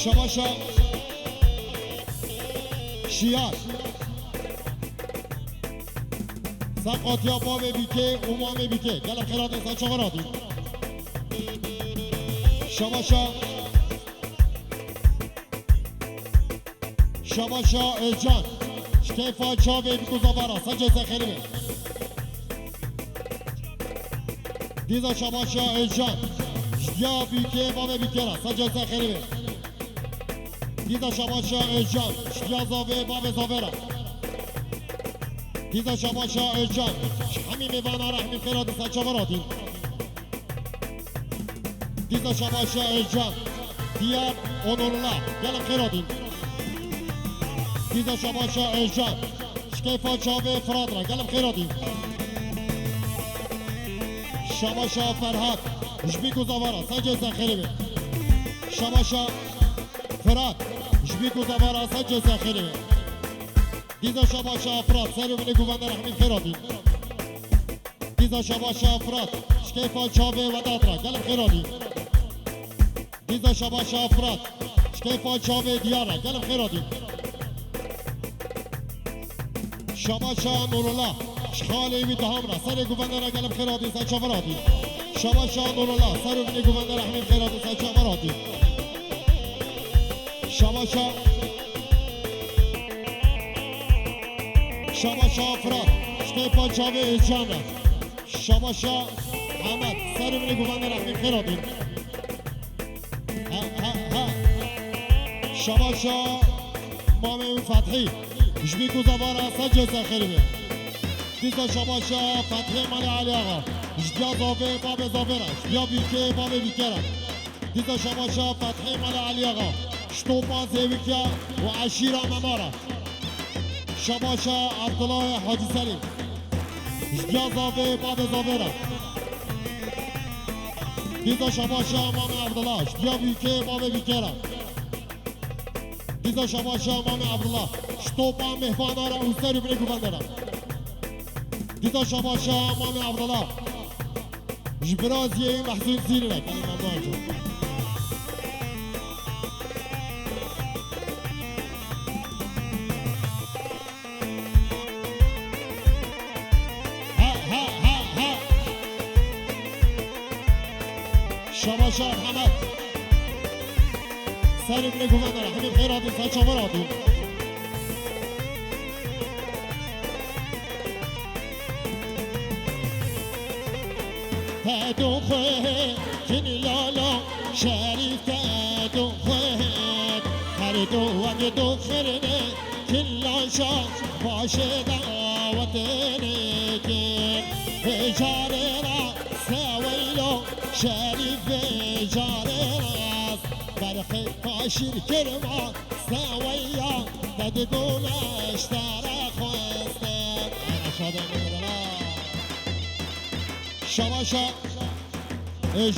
شباشا شیار سقاط یا باب بیکه امام بیکه گلم خیرات انسان چغراتی شباشا شباشا الجان شکیفا چاوی بیکو زبارا سجه زخیری دیزا شباشا الجان یا بیکه باب بیکه را سجه زخیری دیزا شباشا الجان یا زاوی باب زاوی را دیزا شباشا الجان همین میوانا رحمی خیرات انسان چغراتی دیزا شباشا الجان دیار onurlar gelin خیراتین دیزا شباشا الجان شکیفا چاوی فرادرا gelin خیراتین شباشا فرهاد جبیکو زوارا سجه زخیری شباشا فراد جبیکو زوارا سجه زخیری دیزا شباشا فراد سری بینی گوونده رحمی خیراتین دیزا شباشا فراد شکیفا چاوی ودادرا gelin خیراتین دیزا شباشا فراد شکیفا چاوی دیارا gelin خیراتین شباشا نورالله شخالی وی دهامرا سر گوونده را gelin خیراتین سر چاوراتی شباشا نورالله سر بینی گوونده رحمی خیراتین سر چاوراتی شباشا فراد شکیفا چاوی الجانه شباشا احمد سر بینی گوونده رحمی خیراتین شباشا مامي فتحي جبيكو زبارة سجل زخيري ديزا شباشا فتحي مالي علي آغا جديا زوفي بابي زوفيرا جديا بيكي بابي بيكيرا ديزا شباشا فتحي مالي علي آغا شطوبا زيوكيا وعشيرا ممارا شباشا عبد الله حاجي سليم جديا زوفي بابي زوفيرا ديزا شباشا مامي عبد الله جديا بيكي بابي بيكيرا دیزا شباشا مامی عبدالله شطوبا مهبانا را اوستری بینی گوونده را دیزا شباشا مامی عبدالله جبرازیه محزون زیری را کنیم ممنوع جو شباشا محمد سری بینی گوونده را همین خیراتین سر چاوراتین تدون خواه کنی لالا شریف تدون خواه هر دوانی دو خیرنه کلاشا باشه دعوتنه کن بجاره را سویلو شریف بجاره راست برخی کاشیر کرما سویا بدگو مشتر خواسته اشاده میرلا شباشا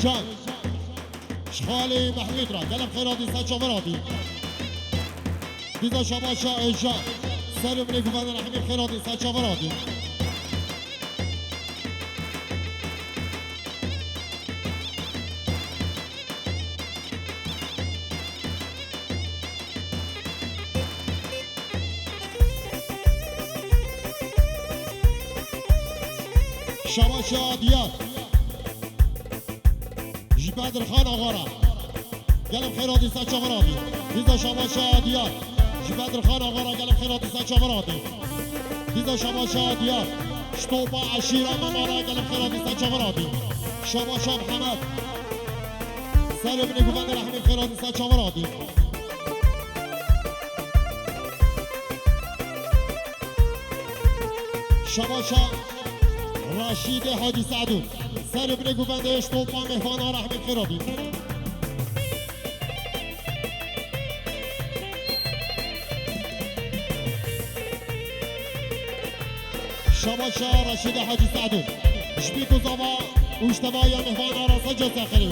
جان شخالی محمود را گلم خیراتی سر چاوراتی دیزا شباشا جان سر بینی گوونده همین خیراتی سر چاوراتی شباشا دیار جبادر خان آغارا گلم خیراتی سر چاوراتی دیزا شباشا دیار جبادر خان آغارا گلم خیراتی سر چاوراتی دیزا شباشا دیار شطوبا عشیرا ممارا گلم خیراتی سر چاوراتی شباشا محمد سر بینی گوونده همین خیراتی سر چاوراتی شباشا رشید حاجی سعدون سر بینی گوونده اشتوپا مهبانا رحمی خیرابی شباشا رشید حاجی سعدون شبیکو زوا اشتبایا مهبانا را سجل ساخری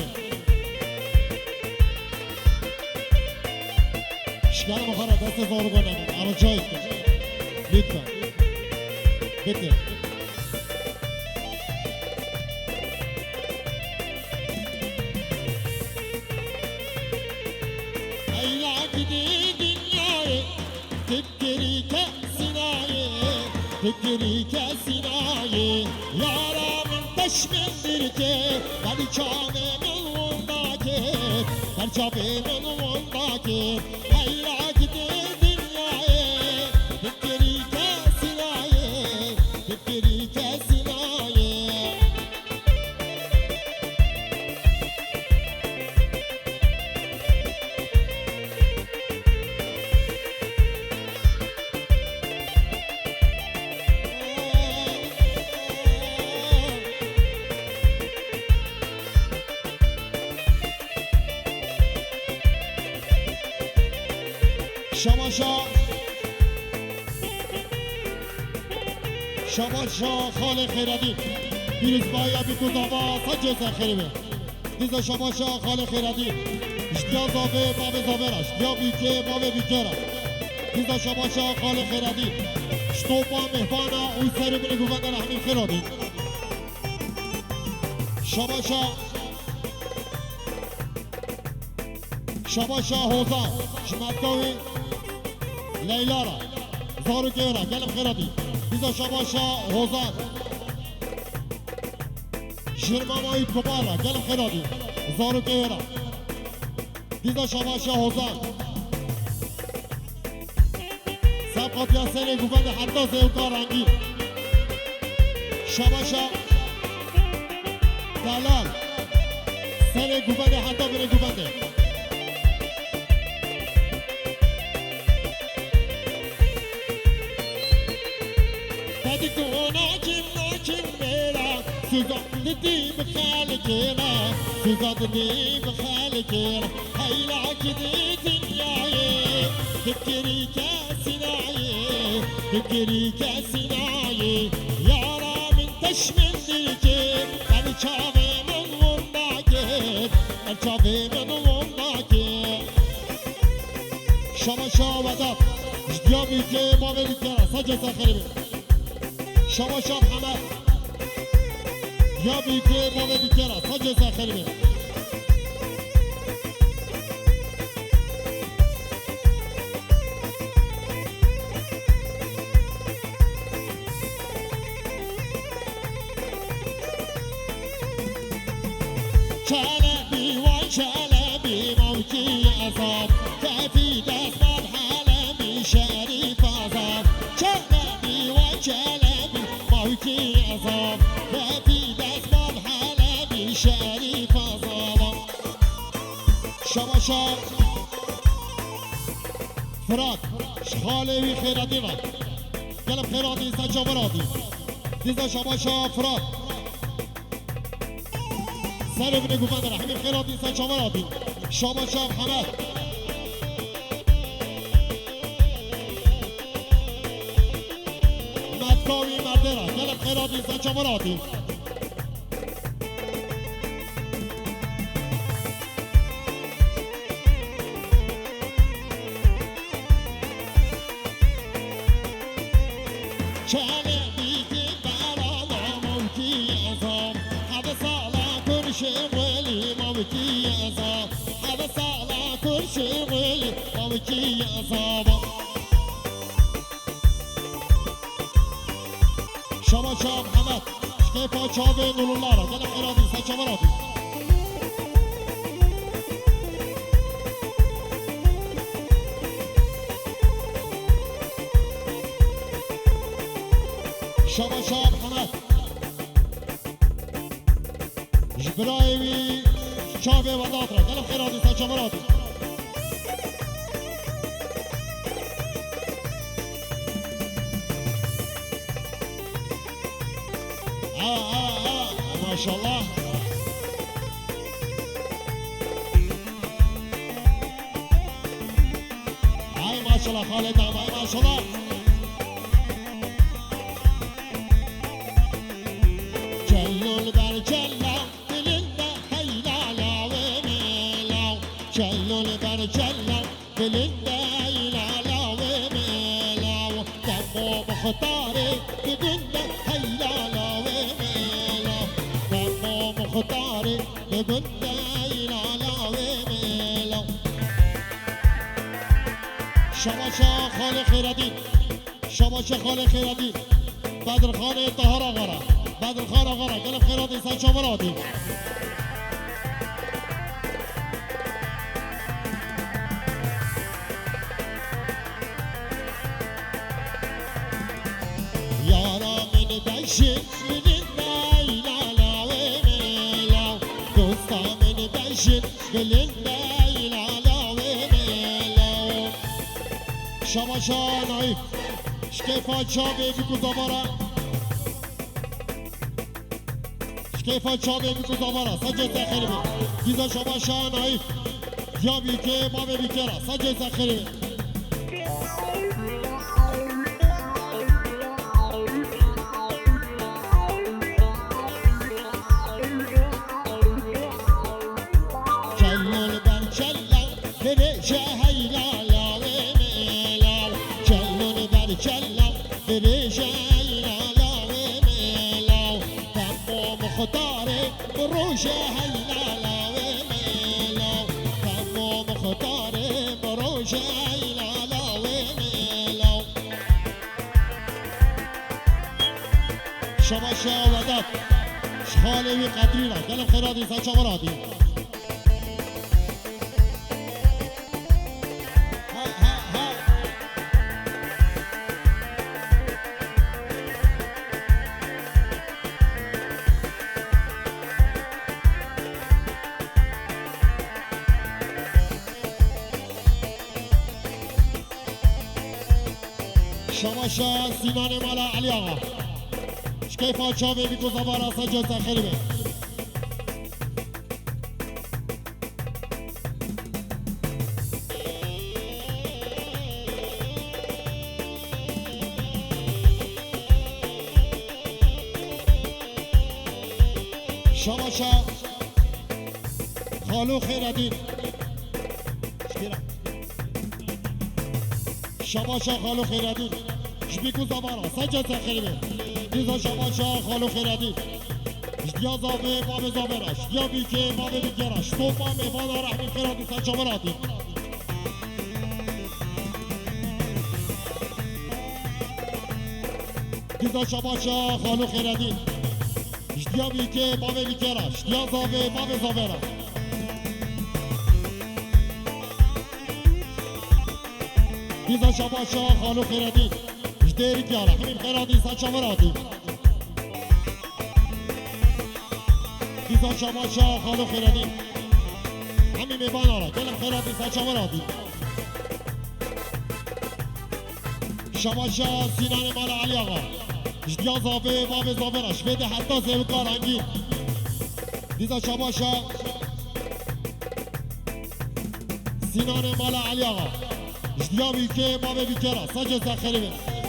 شکر مخارا دست زارو گردن ارا جایید لطفا بده هيلاك دي دنياي تبكري كسناي تبكري كسناي يا رامن تشمن دركي بل چاوه من ونداكي بل چاوه من ونداكي هيلاك دي دنياي تبكري كسناي تبكري كسناي شماشا خاله خیردی بیروز بایا بی تو داوا سجز خیربه دیزا شماشا خاله خیردی اشتیا زاوه باب زاوه اشتیا بیکه باب بیکه را دیزا شماشا خاله خیردی شتوپا مهبانا اوی سری بینی گوندن همین خیردی شماشا حوزا شمدگاوی لیلا را زارو گیرا گلم خیردی دیزا شماشا حوزا شرمامایی کبارا گلم خیردی زارو گیرا دیزا شماشا حوزا سبقات یا سری گوبند حتی زیوکا رنگی شماشا دلال سری گوبند حتی بره گوبنده سوزادني بخالقنا سوزادني بخالقنا هيلاك دي دنياي تبكري كاسناي تبكري كاسناي يا رامن تشمن ديكي انا شافي من ونداكي انا شافي من ونداكي شماشا وداد اشتيامي كي ما بيكرا سجل سخربي شماشا محمد یا بیکه ما بیکره سجل سخربی چلبی وای چلبی موکی عذاب کفی دست بر حلبی شریف عذاب چلبی وای چلبی موکی عذاب شریف عذابا شماشا فراد شخالوی خیراتی وقت گلب خیراتی سجا برادی دیزا شماشا فراد سر ابن گوفند رحمی خیراتی سجا برادی شماشا محمد مدکاوی مردرا گلب خیراتی سجا برادی شماشا محمد شکیفا چاوه نولولارا گل خیرادی سچا مرادی شماشا محمد جبرائیوی چاوه وداترا گل خیرادی سچا مرادی ما شاء الله هاي ما شاء الله خالد هاي ما شاء الله جلول بر جلا دلنده هيلا لا وميلا جلول بر جلا دلنده هيلا لا وميلا دمو مختاري دلنده هيلا لا وميلا دمو مختاري دلنده هيلا لا وميلا شباشا خال خیردین شباشا خال خیردین بدرخان طهر آقا بدرخان آقا گلم خیرادی سن شامرادی یارا من بشی من نیلا لاوی میلاو دوستا من بشی گلن نیلا لاوی میلاو شباشا نایف شکیفا چابه بکو زبارا شکیفا چابه بکو زبارا سجه زخیری بی دیزا شباشا نایف یا بیکه ما بیکه را سجه زخیری بی شباشا وداد شخالي قديرة قلم خيرادي سان شمرادي ها ها ها شباشا سینان مالا علی آقا كيف شابي بيكو زبارة سجل تخربه شباشا خالو خير الدين شباشا خالو خير الدين شبيكو زبارة سجل تخربه دیزا شباشا خالو خیردی اشتیا زابه باب زابرش اشتیا بیکه باب بیکرش صوفا میفادا رحمی خیرادی سن شمرادی دیزا شباشا خالو خیردی اشتیا بیکه باب بیکرش اشتیا زابه باب زابرش دیزا شباشا خالو خیردی اشتیری کیارا همین خیرادی سن شمرادی دیزا شباشا خالو خیردی همین میبان آرا دلم خیرادی سن شمرادی شباشا سینان مال علی آقا اشتیا زابه باب زابرش بده حتی زیب کارنگی دیزا شباشا سینان مال علی آقا اشتیا بیکه باب بیکرا سجه زخیری بید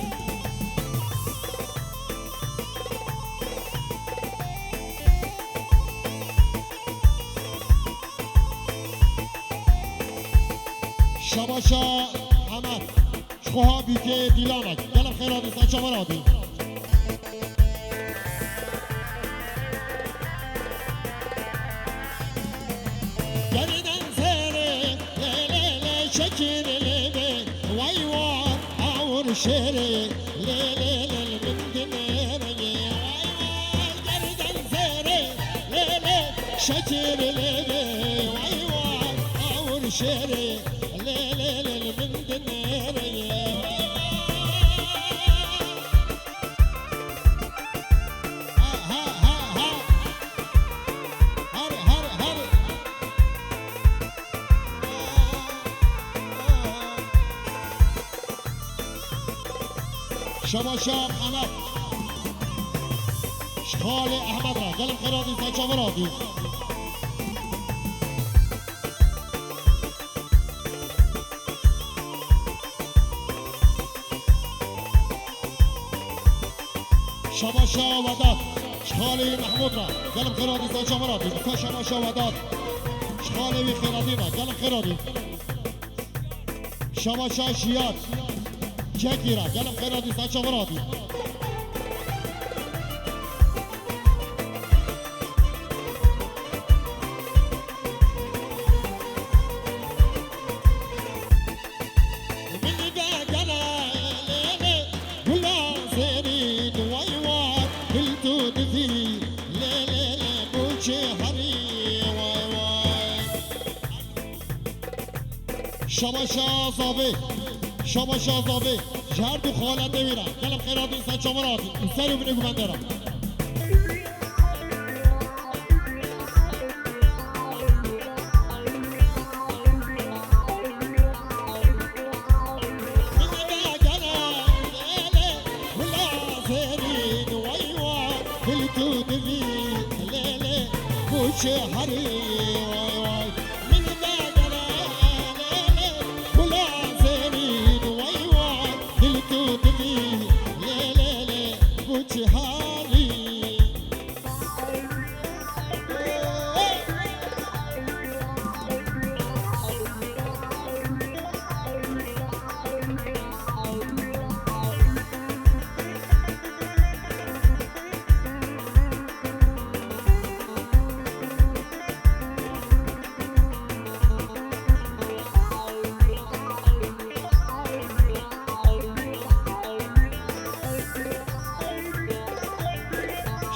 شباشا احمد شخوها بیکه دیلانک گلم خیرادی سن شمرادی گریدن زره لیلیلی شکر لیلی وای وای آور شیری لیلیلی من دنیری وای وای گریدن زره لیلی شکر لیلی وای وای آور شیری لیلیلی من دنیری شباشا احمد شخال احمد را قلم خیرادی سن شمرادی شباشا وداد شخال محمود را قلم خیرادی سن شمرادی شباشا وداد شخال خیرادی را قلم خیرادی شباشا شیاد جاكيرا قلم خيرادي سان شمرادي من شباشا زابي شباشا زابي جهر دو خالد نمیرن گلم خیرات این سن شمارات سر بینه گوبندرم شهري واي واي من دادنا ليلي ولا زينين واي واي دلتو تبي ليلي وشهري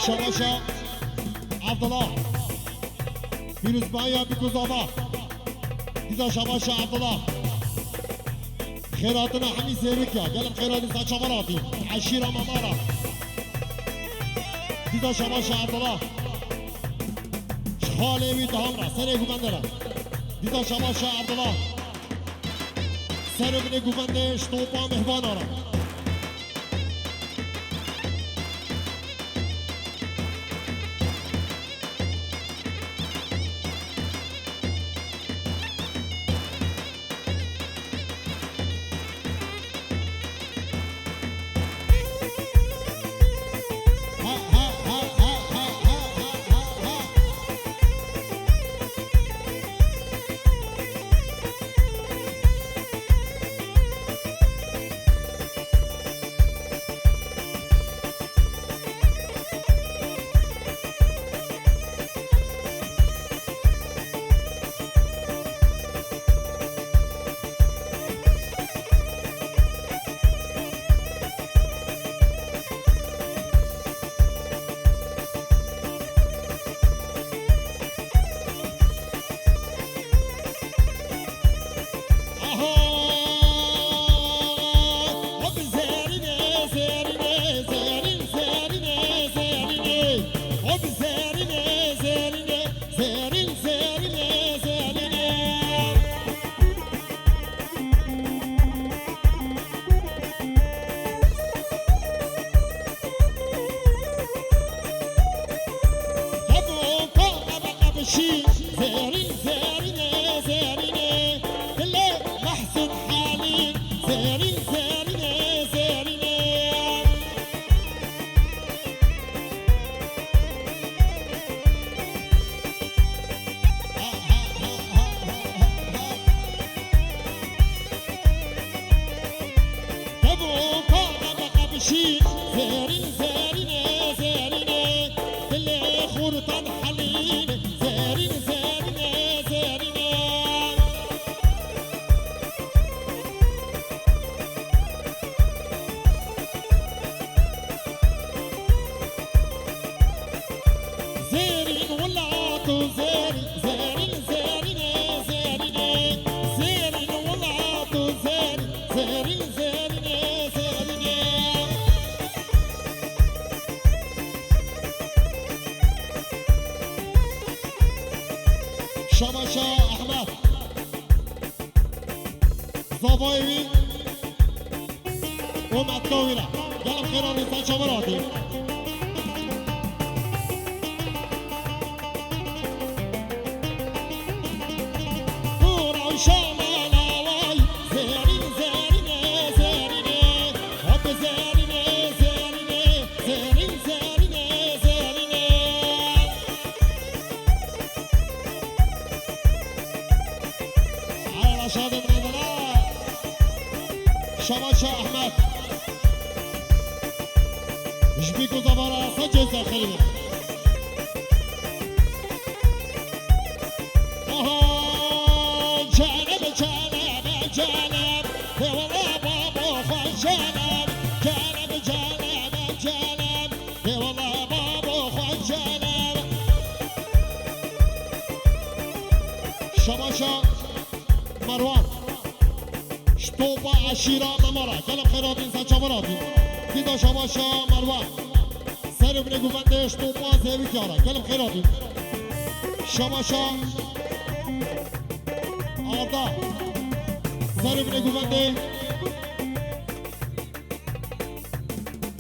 شباشا عبد الله فيروز بايا بكوزابا إذا شباشا عبد الله خيراتنا حمي سيركيا قلب خيرات إنسان شمراتي عشيرة ممارة إذا شباشا عبد الله شخالي ويتهمرا سري قبندرا إذا شباشا عبد الله سري بني قبندش طوبا مهبانارا شباشا احمد زافايوي ومعتويلة قلب خير الانسان شمراتي شباشا احمد جبيكو زبارة سجل داخلي جانب جانب جانب والله بابا خوان جانب جانب جانب جانب والله بابا خوان جانب شباشا مروان شطوبة عشيرة ممرة قلب خيراتين سانشا مراتين ديدا شباشا مروة سر ابن قوانده شطوبة زيوي كيارا قلب خيراتين شباشا آردا سر ابن قوانده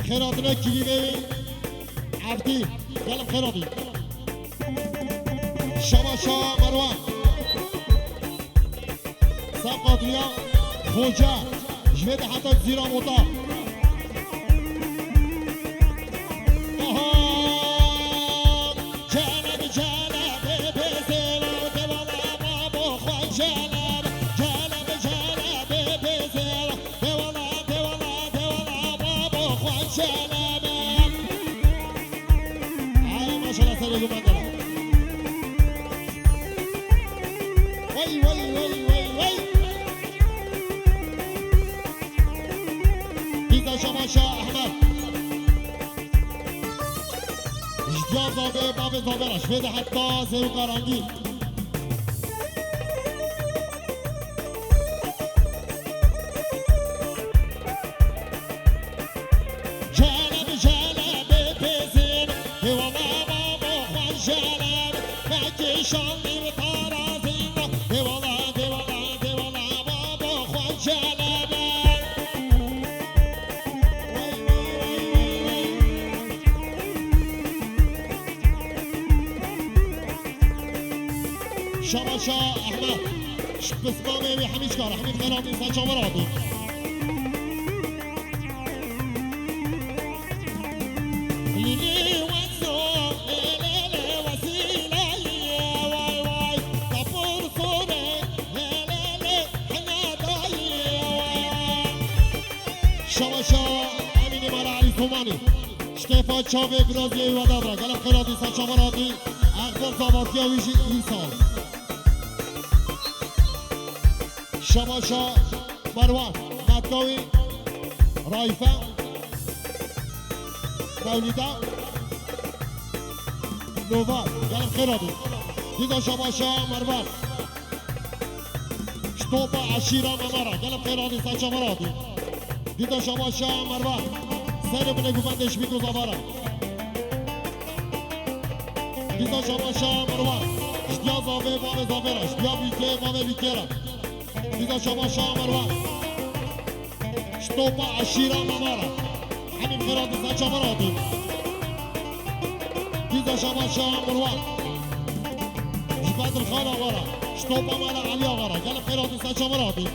خيراتنا كيلي عبدي قلب خيراتين شباشا مروة ساقاطريا خوجا جوید حتی زیرا موتا جانب جانب بزیلا دیوالا بابو خواه جانب جانب جانب بزیلا دیوالا دیوالا دیوالا بابو خواه جانب آیا ماشالله سر بگو بندلا وی وی وی وی وی شماشا احمد اجتیاز زاده باب زابرش بده حتی زیو قرنگی جانب جانب بزین هوالا بابا خوان جانب مکشان دیر تارازین هوالا دیوالا دیوالا بابا خوان جانب شباشا احمد بسمامي بحميد شكار حميد خيرات انسان شامراتي ليلي وانسو ليلي وسيلة واي واي طفور صوري ليلي حنا داي واي شباشا اميني مالا علي سوماني شتيفا تشافي برازيلي ودابرا قلب خيرات انسان شامراتي اخبار زاباتيا ويجي ايسان شباشا مروان مدگاوی رایفه مولیده نوبت گلم خیرادی دیدا شباشا مروان شطوبه عشیره ممره گلم خیرادی سنچه مرادی دیدا شباشا مروان سر بنه گوندش بیگو زباره دیدا شباشا مروان اشتیا زاوه باب زاورش بیا بیکه باب بیکره دیدا شباشا مروان شطوبة عشيرة ممارة حميد خيرات سانشا مراتي دیدا شباشا مروان جباد الخالة غارة شطوبة مالا عليا غارة قلب خيرات سانشا مراتي